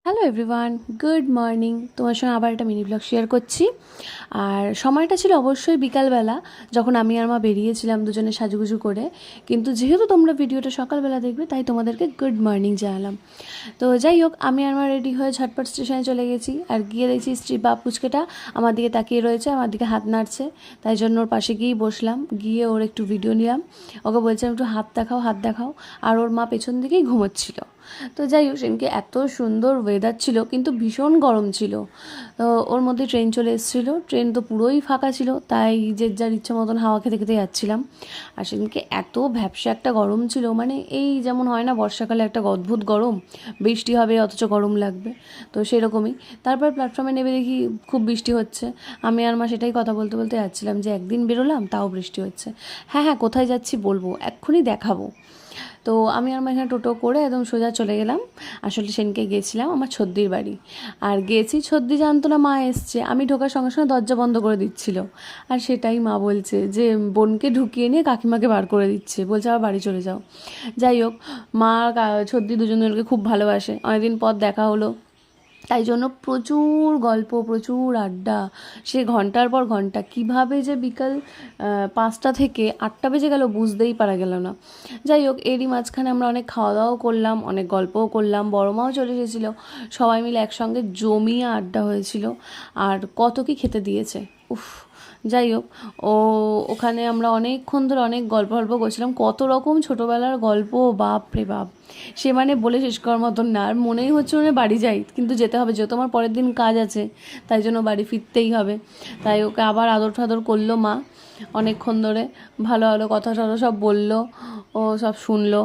Hello everyone, good morning. তোমার সঙ্গে আবার একটা মিনি ব্লগ শেয়ার করছি। আর সময়টা ছিল অবশ্যই বিকালবেলা, যখন আমি আর মা বেরিয়েছিলাম দুজনে সাজুগুজু করে। কিন্তু যেহেতু তোমরা ভিডিওটা সকালবেলা দেখবে, তাই তোমাদেরকে গুড মর্নিং জানালাম। তো যাই হোক, আমি আর মা রেডি হয়ে ঝটপট স্টেশনে চলে গেছি। আর গিয়ে দেখছি স্ত্রী বাপ পুচকেটা আমার দিকে তাকিয়ে রয়েছে, আমার দিকে হাত নাড়ছে। তাই জন্য ওর পাশে গিয়েই বসলাম, গিয়ে ওর একটু ভিডিও নিলাম। ওকে বলছিলাম একটু হাত দেখাও, হাত দেখাও। আর ওর মা পেছন দিকেই ঘুমোচ্ছিল। তো যাই হোক, সেদিনকে এত সুন্দর ওয়েদার ছিল, কিন্তু ভীষণ গরম ছিল। তো ওর মধ্যে ট্রেন চলে এসেছিলো, ট্রেন তো পুরোই ফাঁকা ছিল, তাই যে যার ইচ্ছে মতন হাওয়া খেতে খেতে যাচ্ছিলাম। আর সেদিনকে এত ভ্যাপসা একটা গরম ছিল, মানে এই যেমন হয় না বর্ষাকালে একটা অদ্ভুত গরম, বৃষ্টি হবে অথচ গরম লাগবে, তো সেরকমই। তারপর প্ল্যাটফর্মে নেমে দেখি খুব বৃষ্টি হচ্ছে। আমি আর মা সেটাই কথা বলতে বলতে যাচ্ছিলাম যে একদিন বেরোলাম তাও বৃষ্টি হচ্ছে। হ্যাঁ হ্যাঁ, কোথায় যাচ্ছি বলবো, এক্ষুনি দেখাবো। তো আমি আর মা এখানে টোটো করে একদম সোজা চলে গেলাম। আসলে সেদিনকে গিয়েছিলাম আমার ছদ্দির বাড়ি। আর গিয়েছি, ছদ্দি জানতো না মা এসছে। আমি ঢোকার সঙ্গে সঙ্গে দরজা বন্ধ করে দিচ্ছিল। আর সেটাই মা বলছে যে বোনকে ঢুকিয়ে নিয়ে কাকিমাকে বার করে দিচ্ছে, বলছে আবার বাড়ি চলে যাও। যাই হোক, মা আর ছদ্দি দুজনকে খুব ভালোবাসে, অনেকদিন পর দেখা হলো। তাই জন্য প্রচুর গল্প, প্রচুর আড্ডা। সে ঘন্টার পর ঘন্টা, কীভাবে যে বিকাল 5টা থেকে 8টা বেজে গেল বুঝতেই পারা গেল না। যাই হোক, এরই মাঝখানে আমরা অনেক খাওয়া দাওয়াও করলাম, অনেক গল্পও করলাম, বড় মাও চলে এসেছিলো। সবাই মিলে একসঙ্গে জমিয়ে আড্ডা হয়েছিল। আর কত কি খেতে দিয়েছে, উফ। যাই হোক, ওখানে আমরা অনেকক্ষণ ধরে অনেক গল্প করছিলাম, কত রকম ছোটোবেলার গল্প, বাপ রে বাপ। সে মানে বলে শেষ করার মতন না। আর মনেই হচ্ছে মানে বাড়ি যাই, কিন্তু যেতে হবে, যেহেতু আমার পরের দিন কাজ আছে, তাই জন্য বাড়ি ফিরতেই হবে। তাই ওকে আবার আদর ঠাদর করলো মা অনেকক্ষণ ধরে, ভালো ভালো কথা টথা সব বললো, ও সব শুনলো,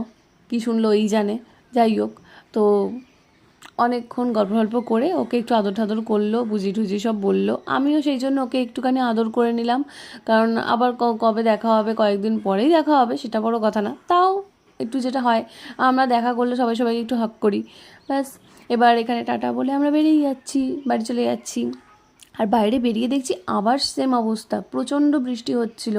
কী শুনলো এই জানে। যাই হোক, তো অনেকক্ষণ গল্প করে ওকে একটু আদর ঠাদর করলো, বুঝি টুজি সব বললো। আমিও সেই জন্য ওকে একটুখানি আদর করে নিলাম, কারণ আবার কবে দেখা হবে, কয়েকদিন পরেই দেখা হবে, সেটা বড় কথা না, তাও একটু যেটা হয়, আমরা দেখা করলে সবাইকে একটু হাগ করি, ব্যাস। এবার এখানে টাটা বলে আমরা বেরিয়ে যাচ্ছি, বাড়ি চলে যাচ্ছি। আর বাইরে বেরিয়ে দেখছি আবার সেম অবস্থা, প্রচণ্ড বৃষ্টি হচ্ছিল।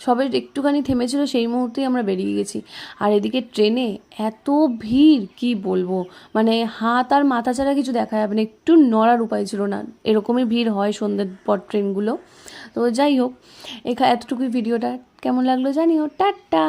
সবে একটুখানি থেমেছিল, সেই মুহূর্তেই আমরা বেরিয়ে গেছি। আর এদিকে ট্রেনে এত ভিড়, কি বলবো, মানে হাত আর মাথা ছাড়া কিছু দেখা যাবে না, একটু নড়ার উপায় ছিল না, এরকমই ভিড় হয় সন্ধ্যের পর ট্রেনগুলো। তো যাই হোক, এতটুকুই ভিডিওটা, কেমন লাগলো জানিও, টাটা।